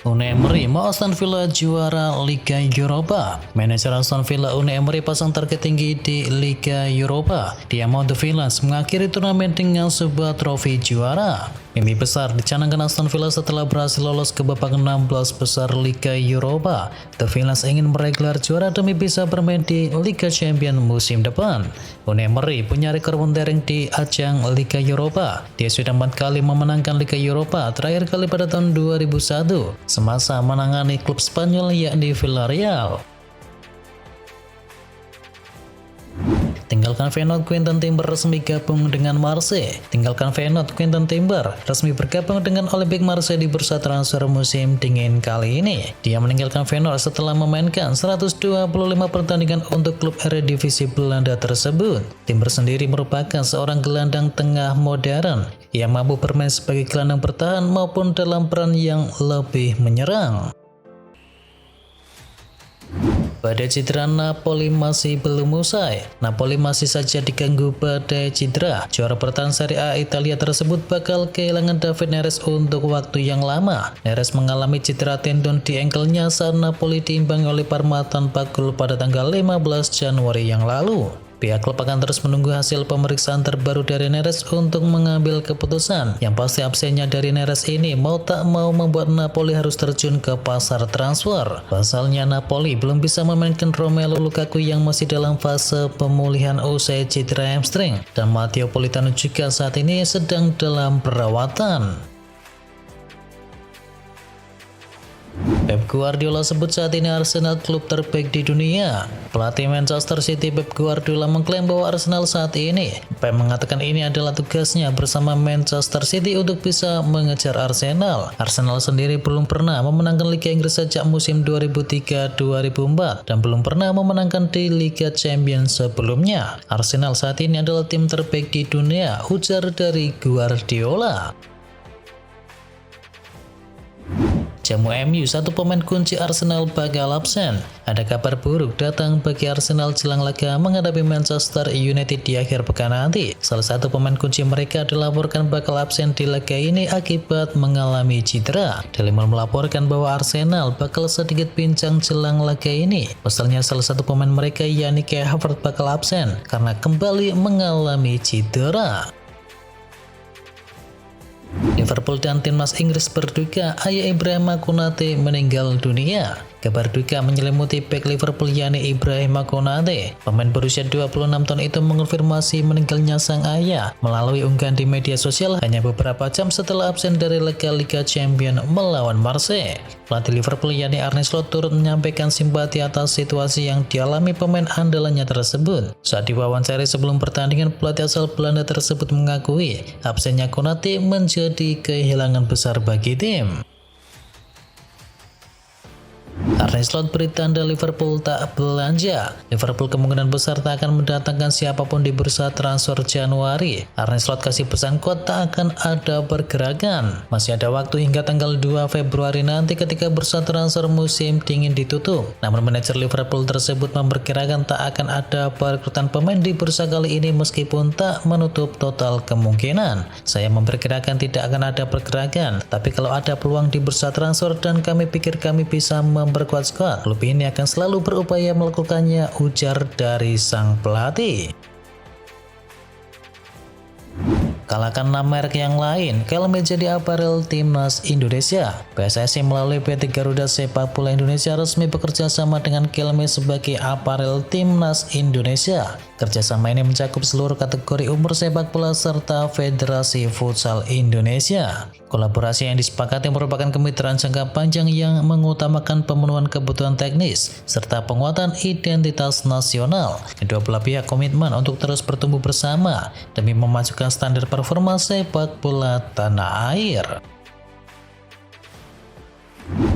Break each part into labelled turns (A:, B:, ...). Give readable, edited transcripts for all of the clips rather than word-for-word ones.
A: Unai Emery mau Aston Villa juara Liga Eropa. Manajer Aston Villa Unai Emery pasang target tinggi di Liga Eropa. Dia mau The Villains mengakhiri turnamen dengan sebuah trofi juara. Mimpi besar dicanangkan Aston Villa setelah berhasil lolos ke babak 16 besar Liga Eropa. The Villains ingin meraih gelar juara demi bisa bermain di Liga Champions musim depan. Unai Emery punya rekor mentereng di ajang Liga Eropa. Dia sudah 4 kali memenangkan Liga Eropa, terakhir kali pada tahun 2001 semasa menangani klub Spanyol yakni Villarreal. Tinggalkan Feyenoord, Quinten Timber resmi gabung dengan Marseille. Tinggalkan Feyenoord, Quinten Timber resmi bergabung dengan Olympique Marseille di bursa transfer musim dingin kali ini. Dia meninggalkan Feyenoord setelah memainkan 125 pertandingan untuk klub Eredivisie Belanda tersebut. Timber sendiri merupakan seorang gelandang tengah modern yang mampu bermain sebagai gelandang bertahan maupun dalam peran yang lebih menyerang. Badai cedera Napoli masih belum usai. Napoli masih saja diganggu badai cedera. Juara bertahan Serie A Italia tersebut bakal kehilangan David Neres untuk waktu yang lama. Neres mengalami cedera tendon di engkelnya saat Napoli diimbangi oleh Parma tanpa gol pada tanggal 15 Januari yang lalu. Pihak klub akan terus menunggu hasil pemeriksaan terbaru dari Neres untuk mengambil keputusan. Yang pasti absennya dari Neres ini mau tak mau membuat Napoli harus terjun ke pasar transfer. Pasalnya Napoli belum bisa memainkan Romelu Lukaku yang masih dalam fase pemulihan usai cedera hamstring. Dan Matteo Politano juga saat ini sedang dalam perawatan. Pep Guardiola sebut saat ini Arsenal klub terbaik di dunia. Pelatih Manchester City Pep Guardiola mengklaim bahwa Arsenal saat ini. Pep mengatakan ini adalah tugasnya bersama Manchester City untuk bisa mengejar Arsenal. Arsenal sendiri belum pernah memenangkan Liga Inggris sejak musim 2003-2004 dan belum pernah memenangkan di Liga Champions sebelumnya. Arsenal saat ini adalah tim terbaik di dunia, ujar dari Guardiola. Jamu MU, satu pemain kunci Arsenal bakal absen. Ada kabar buruk datang bagi Arsenal jelang laga menghadapi Manchester United di akhir pekan nanti. Salah satu pemain kunci mereka dilaporkan bakal absen di laga ini akibat mengalami cedera. Daily Mail melaporkan bahwa Arsenal bakal sedikit pincang jelang laga ini. Pasalnya salah satu pemain mereka yakni Kai Havertz bakal absen karena kembali mengalami cedera. Liverpool dan timnas Inggris berduka ayah Ibrahima Konate meninggal dunia. Kabar duka menyelimuti bek Liverpool yakni Ibrahima Konate. Pemain berusia 26 tahun itu mengonfirmasi meninggalnya sang ayah melalui unggahan di media sosial hanya beberapa jam setelah absen dari laga Liga Champions melawan Marseille. Pelatih Liverpool yakni Arne Slot turut menyampaikan simpati atas situasi yang dialami pemain andalannya tersebut. Saat diwawancari sebelum pertandingan, pelatih asal Belanda tersebut mengakui absennya Konate menjadi kehilangan besar bagi tim. Arne Slot beri tanda Liverpool tak belanja. Liverpool kemungkinan besar tak akan mendatangkan siapapun di bursa transfer Januari. Arne Slot kasih pesan kuat tak akan ada pergerakan. Masih ada waktu hingga tanggal 2 Februari nanti ketika bursa transfer musim dingin ditutup. Namun manajer Liverpool tersebut memperkirakan tak akan ada perekrutan pemain di bursa kali ini meskipun tak menutup total kemungkinan. Saya memperkirakan tidak akan ada pergerakan, tapi kalau ada peluang di bursa transfer dan kami pikir kami bisa memperkuat squad, klub ini akan selalu berupaya melakukannya, ujar dari sang pelatih. Kalahkan 6 merek yang lain, Kelme jadi aparel timnas Indonesia. PSSI melalui PT Garuda Sepak Bola Indonesia resmi bekerja sama dengan Kelme sebagai aparel timnas Indonesia. Kerjasama ini mencakup seluruh kategori umur sepak bola serta Federasi Futsal Indonesia. Kolaborasi yang disepakati merupakan kemitraan jangka panjang yang mengutamakan pemenuhan kebutuhan teknis serta penguatan identitas nasional. Kedua belah pihak komitmen untuk terus bertumbuh bersama demi memajukan standar performa sepak bola tanah air.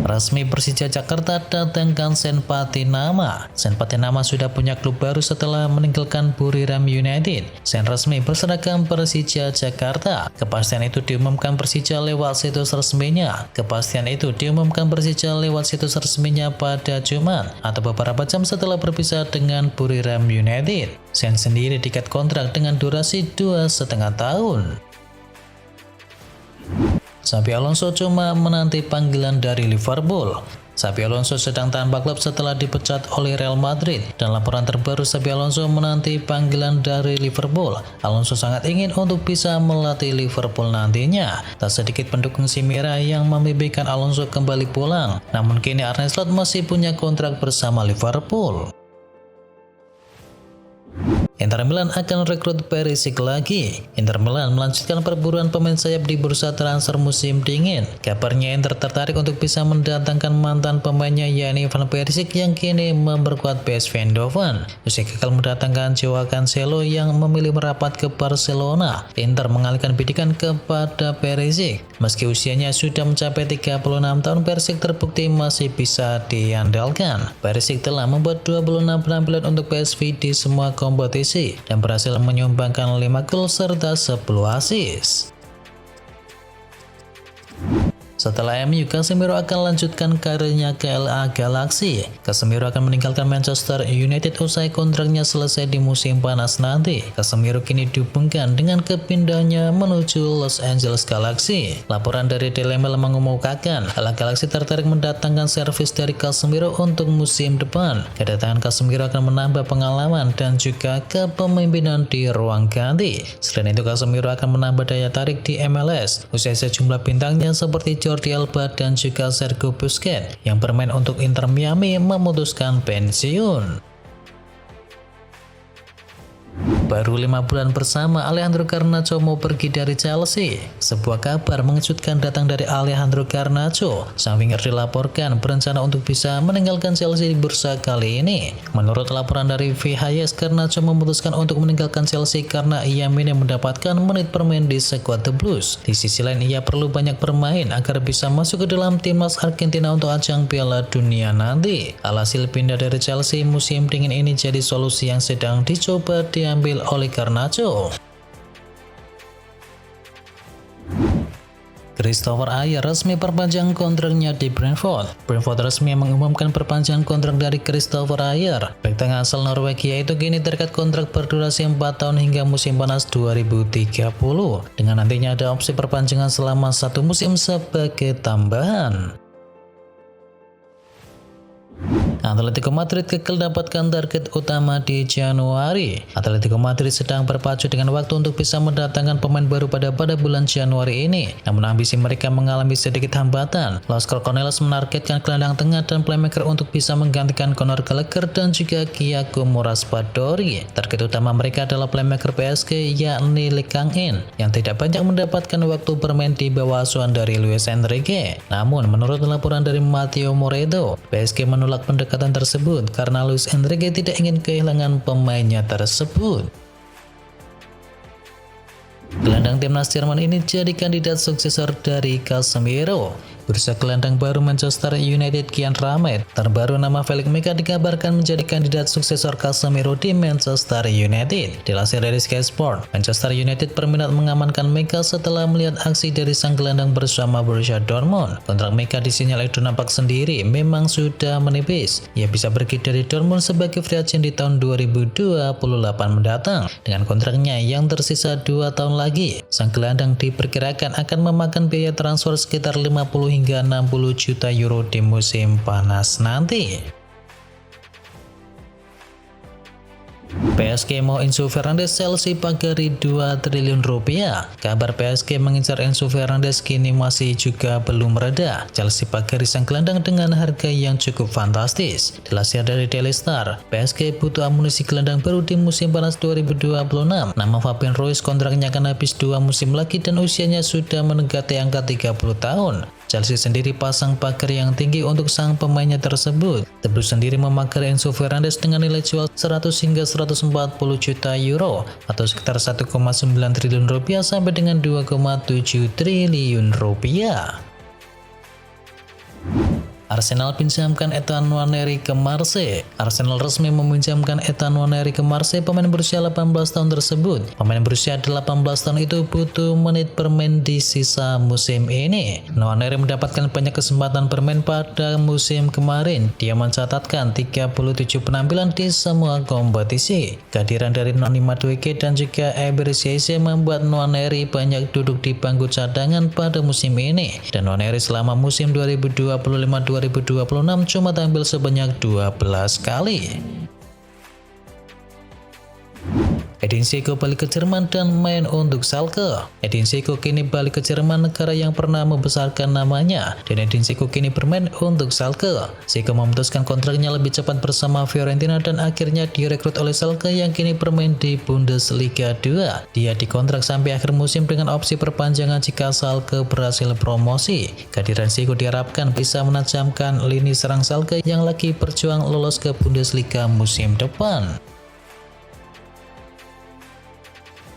A: Resmi Persija Jakarta datangkan Sen Patinama. Sen Patinama sudah punya klub baru setelah meninggalkan Buriram United. Sen resmi berseragam Persija Jakarta. Kepastian itu diumumkan Persija lewat situs resminya. Pada Jumat atau beberapa jam setelah berpisah dengan Buriram United. Sen sendiri diikat kontrak dengan durasi 2,5 tahun. Xabi Alonso cuma menanti panggilan dari Liverpool. Xabi Alonso sedang tanpa klub setelah dipecat oleh Real Madrid, dan laporan terbaru Xabi Alonso menanti panggilan dari Liverpool. Alonso sangat ingin untuk bisa melatih Liverpool nantinya. Tak sedikit pendukung si merah yang memimpikan Alonso kembali pulang, namun kini Arne Slot masih punya kontrak bersama Liverpool. Inter Milan akan rekrut Perisic lagi. Inter Milan melanjutkan perburuan pemain sayap di bursa transfer musim dingin. Kabarnya Inter tertarik untuk bisa mendatangkan mantan pemainnya yakni Van Perisic yang kini memperkuat PSV Eindhoven. Usai gagal mendatangkan Joao Cancelo yang memilih merapat ke Barcelona, Inter mengalihkan bidikan kepada Perisic. Meski usianya sudah mencapai 36 tahun, Perisic terbukti masih bisa diandalkan. Perisic telah membuat 26 penampilan untuk PSV di semua kompetisi dan berhasil menyumbangkan 5 gol serta 10 assist. Setelah MU, Casemiro akan lanjutkan karirnya ke LA Galaxy. Casemiro akan meninggalkan Manchester United usai kontraknya selesai di musim panas nanti. Casemiro kini dihubungkan dengan kepindahannya menuju Los Angeles Galaxy. Laporan dari Daily Mail mengumumkan LA Galaxy tertarik mendatangkan servis dari Casemiro untuk musim depan. Kedatangan Casemiro akan menambah pengalaman dan juga kepemimpinan di ruang ganti. Selain itu, Casemiro akan menambah daya tarik di MLS. Usai sejumlah bintangnya seperti Jordi Alba dan juga Sergio Busquets yang bermain untuk Inter Miami memutuskan pensiun. Baru 5 bulan bersama, Alejandro Garnacho mau pergi dari Chelsea. Sebuah kabar mengejutkan datang dari Alejandro Garnacho. Sang winger dilaporkan berencana untuk bisa meninggalkan Chelsea di bursa kali ini. Menurut laporan dari VHS, Garnacho memutuskan untuk meninggalkan Chelsea karena ia minim mendapatkan menit bermain di skuad The Blues. Di sisi lain, ia perlu banyak bermain agar bisa masuk ke dalam timnas Argentina untuk ajang Piala Dunia nanti. Alhasil pindah dari Chelsea musim dingin ini jadi solusi yang sedang dicoba diambil oleh Garnacho. Christopher Ajer resmi perpanjang kontraknya di Brentford. Brentford resmi mengumumkan perpanjangan kontrak dari Christopher Ajer. Bek tengah asal Norwegia itu kini terikat kontrak berdurasi 4 tahun hingga musim panas 2030, dengan nantinya ada opsi perpanjangan selama 1 musim sebagai tambahan. Atletico Madrid gagal dapatkan target utama di Januari. Atletico Madrid sedang berpacu dengan waktu untuk bisa mendatangkan pemain baru pada bulan Januari ini. Namun ambisi mereka mengalami sedikit hambatan. Los Corconels menargetkan gelandang tengah dan playmaker untuk bisa menggantikan Conor Gallagher dan juga Giacomo Raspadori. Target utama mereka adalah playmaker PSG yakni Lee Kang-in yang tidak banyak mendapatkan waktu bermain di bawah asuhan dari Luis Enrique. Namun menurut laporan dari Matteo Moreto, PSG menolak pendekatan tersebut karena Luis Enrique tidak ingin kehilangan pemainnya tersebut. Gelandang timnas Jerman ini jadi kandidat suksesor dari Casemiro. Bursa gelandang baru Manchester United kian ramai. Terbaru nama Felix Meka dikabarkan menjadi kandidat suksesor Casemiro di Manchester United. Dilansir dari Sky Sport, Manchester United berminat mengamankan Meka setelah melihat aksi dari sang gelandang bersama Borussia Dortmund. Kontrak Meka disinyalir nampak sendiri memang sudah menipis. Ia bisa pergi dari Dortmund sebagai free agent di tahun 2028 mendatang. Dengan kontraknya yang tersisa 2 tahun lagi, sang gelandang diperkirakan akan memakan biaya transfer sekitar 50 hingga 60 juta euro di musim panas nanti. PSG mau Enzo Fernandez, Chelsea pagari 2 triliun rupiah. Kabar PSG mengincar Enzo Fernandez kini masih juga belum reda. Chelsea pagari sang gelandang dengan harga yang cukup fantastis. Dilansir dari Daily Star, PSG butuh amunisi gelandang baru di musim panas 2026. Nama Fabian Ruiz kontraknya akan habis 2 musim lagi dan usianya sudah mendekati angka 30 tahun. Chelsea sendiri pasang pagar yang tinggi untuk sang pemainnya tersebut. The Blues sendiri memagar Enzo Fernandez dengan nilai jual 100 hingga 140 juta euro atau sekitar 1,9 triliun rupiah sampai dengan 2,7 triliun rupiah. Arsenal pinjamkan Ethan Nwaneri ke Marseille. Arsenal resmi meminjamkan Ethan Nwaneri ke Marseille. Pemain berusia 18 tahun tersebut. Pemain berusia 18 tahun itu butuh menit bermain di sisa musim ini. Nwaneri mendapatkan banyak kesempatan bermain pada musim kemarin. Dia mencatatkan 37 penampilan di semua kompetisi. Kehadiran dari Noni Madueke dan juga Eber Cisse membuat Nwaneri banyak duduk di bangku cadangan pada musim ini. Dan Nwaneri selama musim 2025-2026 cuma tampil sebanyak 12 kali. Edin Dzeko balik ke Jerman dan main untuk Schalke. Edin Dzeko kini balik ke Jerman, negara yang pernah membesarkan namanya, dan Edin Dzeko kini bermain untuk Schalke. Dzeko memutuskan kontraknya lebih cepat bersama Fiorentina dan akhirnya direkrut oleh Schalke yang kini bermain di Bundesliga 2. Dia dikontrak sampai akhir musim dengan opsi perpanjangan jika Schalke berhasil promosi. Kehadiran Dzeko diharapkan bisa menajamkan lini serang Schalke yang lagi berjuang lolos ke Bundesliga musim depan.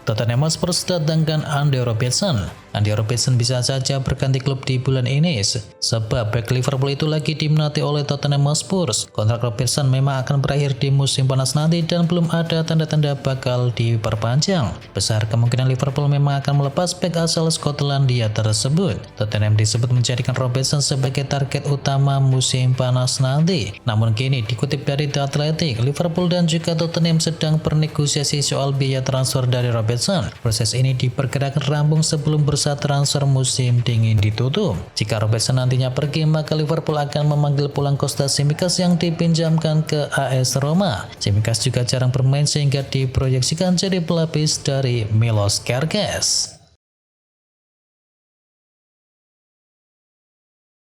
A: Tottenham Hotspur datangkan Andy Robertson. Andy Robertson bisa saja berganti klub di bulan ini sebab bek Liverpool itu lagi diminati oleh Tottenham Hotspur. Kontrak Robertson memang akan berakhir di musim panas nanti dan belum ada tanda-tanda bakal diperpanjang. Besar kemungkinan Liverpool memang akan melepas bek asal Skotlandia tersebut. Tottenham disebut menjadikan Robertson sebagai target utama musim panas nanti. Namun kini dikutip dari The Athletic, Liverpool dan juga Tottenham sedang bernegosiasi soal biaya transfer dari Robertson. Proses ini diperkirakan rampung sebelum bursa transfer musim dingin ditutup. Jika Robertson nantinya pergi, maka Liverpool akan memanggil pulang Kostas Tsimikas yang dipinjamkan ke AS Roma. Tsimikas juga jarang bermain sehingga diproyeksikan jadi pelapis dari Milos Kerkez.